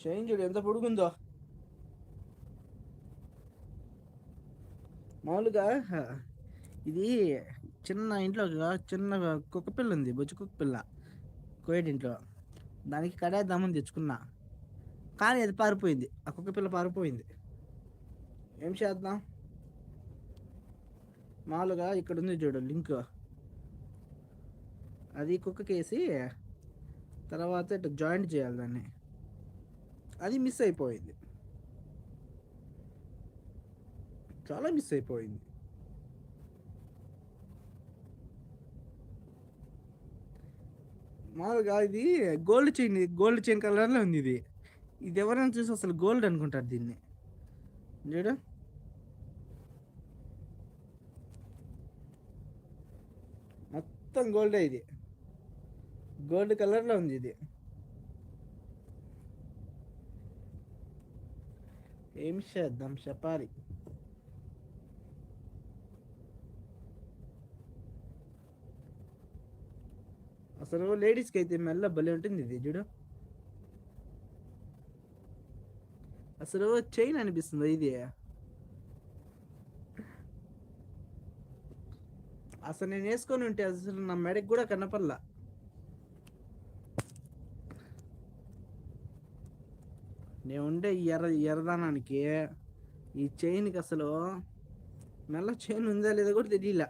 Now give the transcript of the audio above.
Chain చూడు ఎంత పొడుగుందో. మామూలుగా ఇది చిన్న ఇంట్లో చిన్న కుక్క పిల్ల ఉంది, బొచ్చు కుక్క పిల్ల కోయట్ ఇంట్లో. దానికి కడేద్దామని తెచ్చుకున్నా, కానీ అది పారిపోయింది. ఆ కుక్క పిల్ల పారిపోయింది. ఏం చేద్దాం? మామూలుగా ఇక్కడ ఉంది చూడు లింక్, అది కుక్కకేసి తర్వాత ఇట్లా జాయింట్ చేయాలి దాన్ని. అది మిస్ అయిపోయింది, చాలా మిస్ అయిపోయింది. మామూలుగా ఇది గోల్డ్ చైన్ కలర్లో ఉంది ఇది. ఇది ఎవరైనా చూసి అసలు గోల్డ్ అనుకుంటారు దీన్ని. చూడు, మొత్తం గోల్డే ఇది, గోల్డ్ కలర్లో ఉంది ఇది. ఏం చేద్దాం చెప్పాలి. అసలు లేడీస్కి అయితే మెల్ల భలే ఉంటుంది ఇది. చూడు, అసలు చైన్ అనిపిస్తుంది ఇది. అసలు నేను వేసుకొని ఉంటే అసలు నా మెడకి కూడా కనపడలా. నేను ఉండే ఎర్రదానానికి ఈ చైన్కి అసలు మెల్ల చైన్ ఉందా లేదా కూడా తెలియలే.